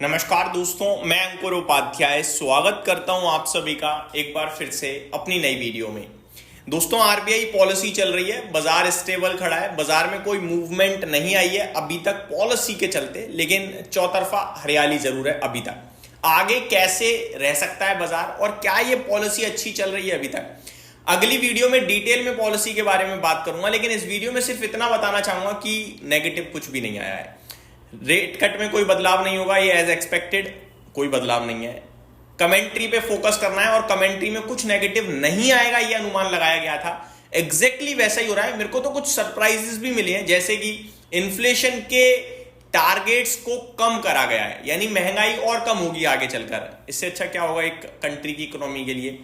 नमस्कार दोस्तों, मैं अंकुर उपाध्याय स्वागत करता हूं आप सभी का एक बार फिर से अपनी नई वीडियो में। दोस्तों, आरबीआई पॉलिसी चल रही है, बाजार स्टेबल खड़ा है, बाजार में कोई मूवमेंट नहीं आई है अभी तक पॉलिसी के चलते, लेकिन चौतरफा हरियाली जरूर है अभी तक। आगे कैसे रह सकता है बाजार और क्या ये पॉलिसी अच्छी चल रही है अभी तक, अगली वीडियो में डिटेल में पॉलिसी के बारे में बात करूंगा। लेकिन इस वीडियो में सिर्फ इतना बताना चाहूंगा कि नेगेटिव कुछ भी नहीं आया है। रेट कट में कोई बदलाव नहीं होगा, ये एज एक्सपेक्टेड कोई बदलाव नहीं है। कमेंट्री पे फोकस करना है और कमेंट्री में कुछ नेगेटिव नहीं आएगा, ये अनुमान लगाया गया था। एग्जैक्टली वैसा ही हो रहा है। मेरे को तो कुछ सरप्राइजेस भी मिले हैं, जैसे कि इन्फ्लेशन के टारगेट्स को कम करा गया है, यानी महंगाई और कम होगी आगे चलकर। इससे अच्छा क्या होगा एक कंट्री की इकोनॉमी के लिए।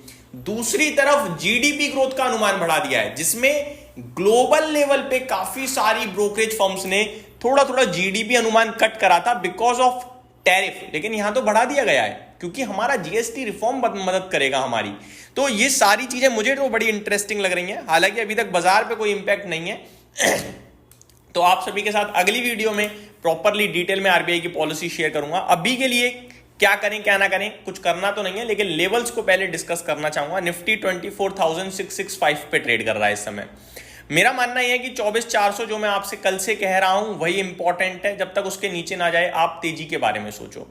दूसरी तरफ जीडीपी ग्रोथ का अनुमान बढ़ा दिया है, जिसमें ग्लोबल लेवल पे काफी सारी ब्रोकरेज फर्म्स ने थोड़ा थोड़ा जीडीपी अनुमान कट करा था बिकॉज ऑफ टैरिफ, लेकिन यहां तो बढ़ा दिया गया है क्योंकि हमारा जीएसटी रिफॉर्म मदद करेगा हमारी। तो ये सारी चीजें मुझे तो बड़ी इंटरेस्टिंग लग रही हैं। हालांकि अभी तक बाजार पे कोई इंपैक्ट नहीं है। तो आप सभी के साथ अगली वीडियो में प्रॉपरली डिटेल में आरबीआई की पॉलिसी शेयर करूंगा। अभी के लिए क्या करें क्या ना करें, कुछ करना तो नहीं है, लेकिन लेवल्स को पहले डिस्कस करना चाहूंगा। निफ्टी 24,665 पे ट्रेड कर रहा है इस समय। मेरा मानना यह है कि 24,400 जो मैं आपसे कल से कह रहा हूं वही इंपॉर्टेंट है। जब तक उसके नीचे ना जाए आप तेजी के बारे में सोचो,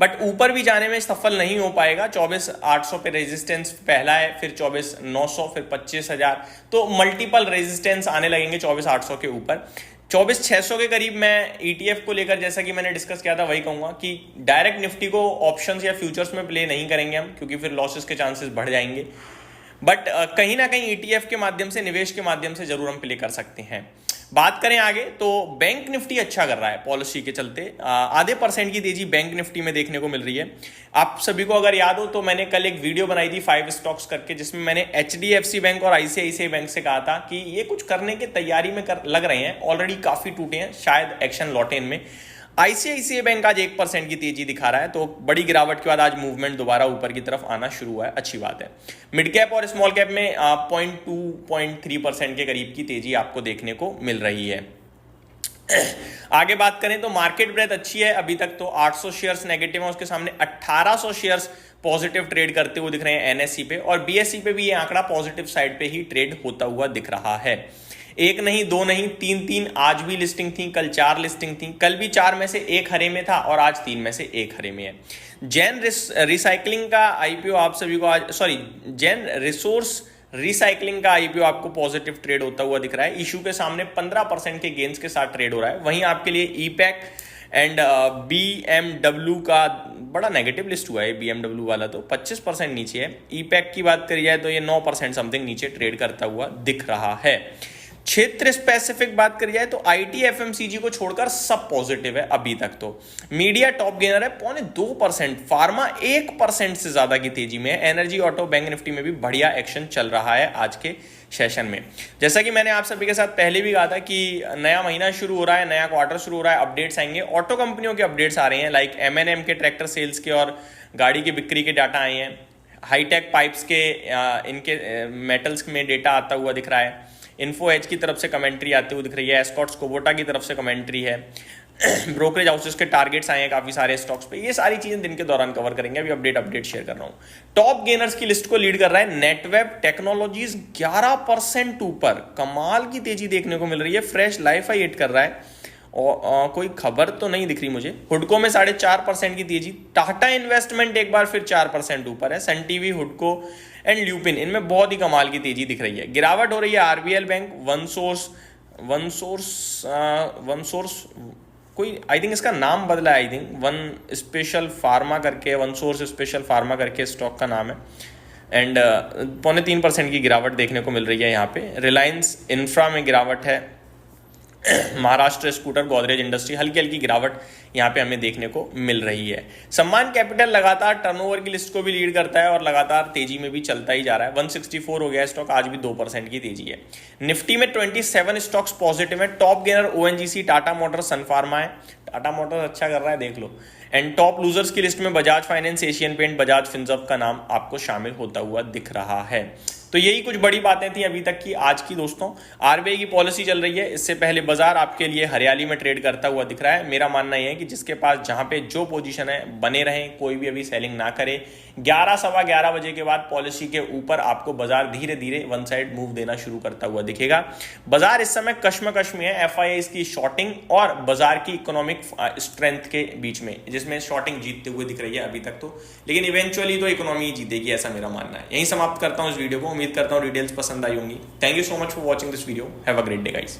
बट ऊपर भी जाने में सफल नहीं हो पाएगा। 24,800 पे रेजिस्टेंस पहला है, फिर 24,900, फिर 25,000, तो मल्टीपल रेजिस्टेंस आने लगेंगे 24,800 के ऊपर। 24,600 के करीब मैं ईटीएफ को लेकर, जैसा कि मैंने डिस्कस किया था, वही कहूंगा कि डायरेक्ट निफ्टी को ऑप्शंस या फ्यूचर्स में प्ले नहीं करेंगे हम, क्योंकि फिर लॉसेस के चांसेस बढ़ जाएंगे। बट कहीं ना कहीं ईटीएफ के माध्यम से, निवेश के माध्यम से जरूर हम प्ले कर सकते हैं। बात करें आगे तो बैंक निफ्टी अच्छा कर रहा है पॉलिसी के चलते। आधे % की तेजी बैंक निफ्टी में देखने को मिल रही है। आप सभी को अगर याद हो तो मैंने कल एक वीडियो बनाई थी 5 स्टॉक्स करके, जिसमें मैंने एचडीएफसी बैंक और आईसीआईसीआई बैंक से कहा था कि ये कुछ करने की तैयारी में लग रहे हैं, ऑलरेडी काफी टूटे हैं, शायद एक्शन लौटे इनमें। आईसीआईसीआई बैंक आज 1% की तेजी दिखा रहा है, तो बड़ी गिरावट के बाद आज मूवमेंट दोबारा ऊपर की तरफ आना शुरू हुआ है, अच्छी बात है। मिड कैप और स्मॉल कैप में 0.2-0.3% के करीब की तेजी आपको देखने को मिल रही है। आगे बात करें तो मार्केट ब्रेथ अच्छी है। अभी तक तो 800 शेयर्स नेगेटिव है, उसके सामने 1800 शेयर्स पॉजिटिव ट्रेड करते हुए दिख रहे हैं एनएसई पे, और बीएसई पे भी ये आंकड़ा पॉजिटिव साइड पे ही ट्रेड होता हुआ दिख रहा है। एक नहीं, दो नहीं, तीन आज भी लिस्टिंग थी, कल 4 लिस्टिंग थी, कल भी 4 में से 1 हरे में था और आज 3 में से 1 हरे में है। जैन रिसाइकलिंग का आईपीओ आप सभी को आज, जैन रिसोर्स रिसाइकलिंग का आईपीओ आपको पॉजिटिव ट्रेड होता हुआ दिख रहा है। इशू के सामने 15% के गेंस के साथ ट्रेड हो रहा है। वहीं आपके लिए ईपैक एंड बीएमडब्ल्यू का बड़ा नेगेटिव लिस्ट हुआ है। बीएमडब्ल्यू वाला तो 25% नीचे है। ईपैक की बात करी जाए तो ये 9% समथिंग नीचे ट्रेड करता हुआ दिख रहा है। क्षेत्र स्पेसिफिक बात करी जाए तो आईटी एफएमसीजी को छोड़कर सब पॉजिटिव है अभी तक। तो मीडिया टॉप गेनर है 0.2%, फार्मा 1% से ज्यादा की तेजी में है। एनर्जी, ऑटो, बैंक निफ्टी में भी बढ़िया एक्शन चल रहा है आज के सेशन में। जैसा कि मैंने आप सभी के साथ पहले भी कहा था कि नया महीना शुरू हो रहा है, नया क्वार्टर शुरू हो रहा है, अपडेट्स आएंगे। ऑटो कंपनियों के अपडेट्स आ रहे हैं, लाइक एमएनएम के ट्रैक्टर सेल्स के और गाड़ी की बिक्री के डाटा आए हैं। हाईटेक पाइप्स के इनके मेटल्स में डेटा आता हुआ दिख रहा है। इन्फो एज की तरफ से कमेंट्री आती हुई दिख रही है। एस्कॉट्स कोबोटा की तरफ से कमेंट्री है। ब्रोकरेज हाउसेस के टारगेट्स आए हैं काफी सारे स्टॉक्स पे। ये सारी चीजें दिन के दौरान कवर करेंगे। अभी अपडेट शेयर कर रहा हूं। टॉप गेनर्स की लिस्ट को लीड कर रहा है नेटवेब टेक्नोलॉजीज 11% ऊपर, कमाल की तेजी देखने को मिल रही है। फ्रेश लाइफ हाई हिट कर रहा है और कोई खबर तो नहीं दिख रही मुझे। हुडको में 4.5% की तेजी। टाटा इन्वेस्टमेंट एक बार फिर 4% ऊपर है। Sun TV, Hudco and lupin, इनमें बहुत ही कमाल की तेजी दिख रही है। गिरावट हो रही है आरबीएल बैंक, वन सोर्स कोई, आई थिंक इसका नाम बदला है, I think one special pharma करके, वन सोर्स स्पेशल फार्मा करके स्टॉक का नाम है। एंड 0.3% की गिरावट देखने को मिल रही है यहाँ पे। रिलायंस इंफ्रा में गिरावट है। महाराष्ट्र स्कूटर, गोदरेज इंडस्ट्री, हल्की हल्की गिरावट यहाँ पे हमें देखने को मिल रही है। सम्मान कैपिटल लगातार टर्नओवर की लिस्ट को भी लीड करता है और लगातार तेजी में भी चलता ही जा रहा है। 164 हो गया स्टॉक, आज भी 2% की तेजी है। निफ्टी में 27 स्टॉक्स पॉजिटिव है। Top gainer ONGC, Tata Motors, Sun Pharma है। टाटा मोटर्स अच्छा कर रहा है, देख लो। एंड टॉप लूजर्स की लिस्ट में Bajaj Finance, Asian Paint, Bajaj Finserv का नाम आपको शामिल होता हुआ दिख रहा है। तो यही कुछ बड़ी बातें थी अभी तक की आज की दोस्तों। आरबीआई की पॉलिसी चल रही है, इससे पहले बाजार आपके लिए हरियाली में ट्रेड करता हुआ दिख रहा है। मेरा मानना यह है कि जिसके पास जहां पे जो पोजीशन है बने रहें, कोई भी अभी सेलिंग ना करे। 11 सवा 11 बजे के बाद पॉलिसी के ऊपर आपको बाजार धीरे धीरे वन साइड मूव देना शुरू करता हुआ दिखेगा। बाजार इस समय कश्मकश में है एफआईआई की शॉर्टिंग और बाजार की इकोनॉमिक स्ट्रेंथ के बीच में, जिसमें शॉर्टिंग जीतते हुए दिख रही है अभी तक तो, लेकिन इवेंचुअली तो इकोनॉमी जीतेगी, ऐसा मेरा मानना है। यहीं समाप्त करता हूं इस वीडियो को। उम्मीद करता हूं डिटेल्स पसंद आई होंगी। Thank you so much for watching this video. Have a great day guys.